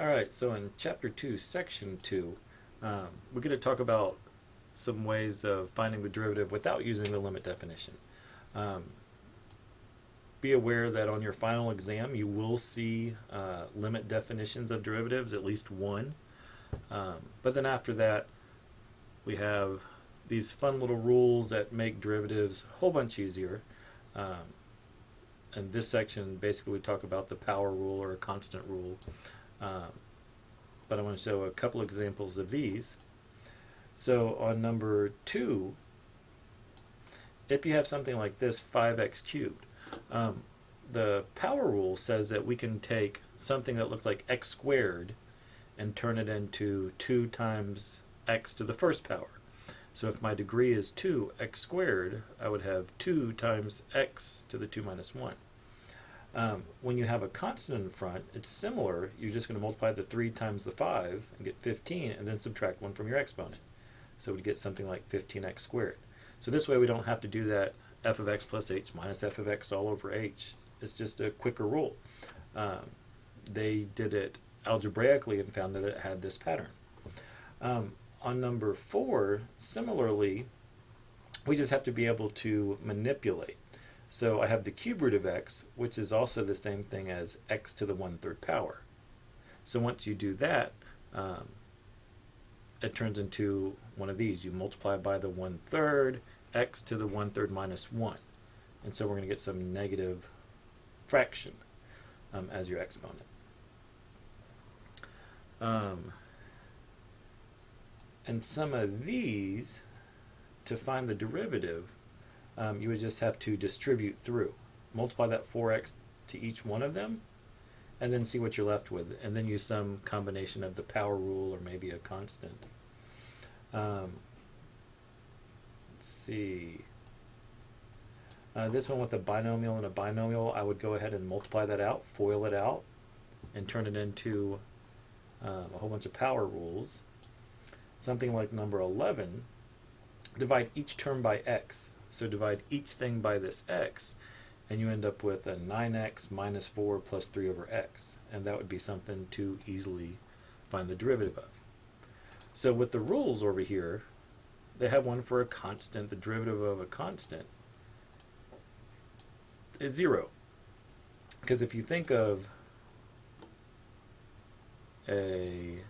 Alright, so in Chapter 2, Section 2, we're going to talk about some ways of finding the derivative without using the limit definition. Um, be aware that on your final exam you will see limit definitions of derivatives, at least one. But then after that, we have these fun little rules that make derivatives a whole bunch easier. In this section, basically we talk about the power rule or a constant rule. But I want to show a couple examples of these. So on number 2, if you have something like this, 5x cubed, the power rule says that we can take something that looks like x squared and turn it into 2 times x to the first power. So if my degree is 2x squared, I would have 2 times x to the 2 minus 1. When you have a constant in front, it's similar. You're just going to multiply the 3 times the 5 and get 15, and then subtract 1 from your exponent. So we'd get something like 15x squared. So this way we don't have to do that f of x plus h minus f of x all over h. It's just a quicker rule. They did it algebraically and found that it had this pattern. On number 4, similarly, we just have to be able to manipulate. So I have the cube root of x, which is also the same thing as x to the 1/3 power. So once you do that, it turns into one of these. You multiply by the 1/3, x to the 1/3 minus 1. And so we're going to get some negative fraction as your exponent. And some of these, to find the derivative, you would just have to distribute through. Multiply that 4x to each one of them, and then see what you're left with, and then use some combination of the power rule or maybe a constant. Let's see. This one with a binomial and a binomial, I would go ahead and multiply that out, FOIL it out, and turn it into a whole bunch of power rules. Something like number 11, divide each term by x. So divide each thing by this x, and you end up with a 9x minus 4 plus 3 over x. And that would be something to easily find the derivative of. So with the rules over here, they have one for a constant. The derivative of a constant is 0. Because if you think of a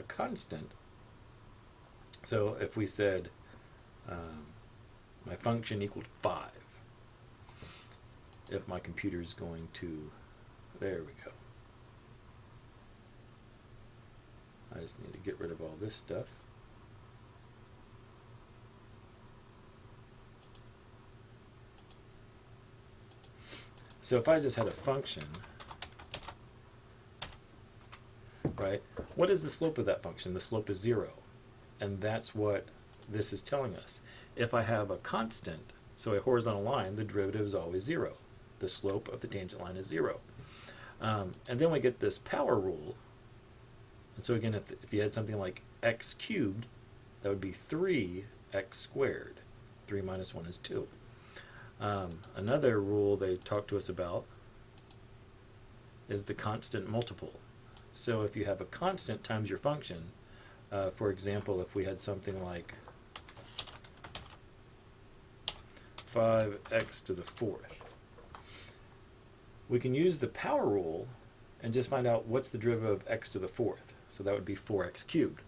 constant, so if we said my function equaled 5, if my computer is going to, there we go. I just need to get rid of all this stuff. So if I just had a function, right, what is the slope of that function? The slope is 0. And that's what this is telling us. If I have a constant, so a horizontal line, the derivative is always 0. The slope of the tangent line is 0. And then we get this power rule. And so again, if you had something like x cubed, that would be 3x squared. 3 minus 1 is 2. Another rule they talk to us about is the constant multiple. So if you have a constant times your function, for example, if we had something like 5x to the 4th, we can use the power rule and just find out what's the derivative of x to the 4th. So that would be 4x cubed.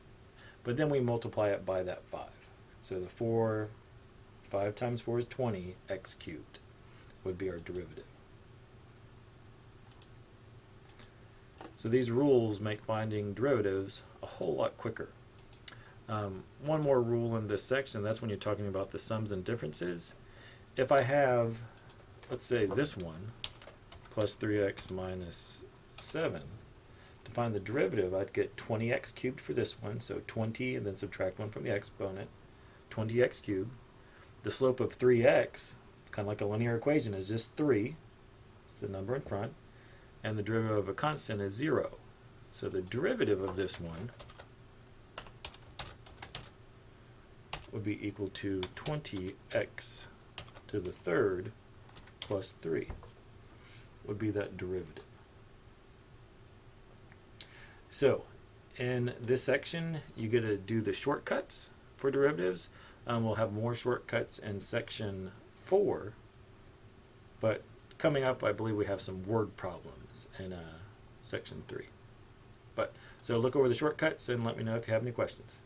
But then we multiply it by that 5. So the 5 times 4 is 20, x cubed would be our derivative. So these rules make finding derivatives a whole lot quicker. One more rule in this section, that's when you're talking about the sums and differences. If I have, let's say this one, plus 3x minus 7, to find the derivative, I'd get 20x cubed for this one, so 20 and then subtract 1 from the exponent, 20x cubed. The slope of 3x, kind of like a linear equation, is just 3. It's the number in front. And the derivative of a constant is 0. So the derivative of this one would be equal to 20x to the 3rd plus 3 would be that derivative. So in this section, you get to do the shortcuts for derivatives. We'll have more shortcuts in section 4, but coming up, I believe we have some word problems in section 3. So look over the shortcuts and let me know if you have any questions.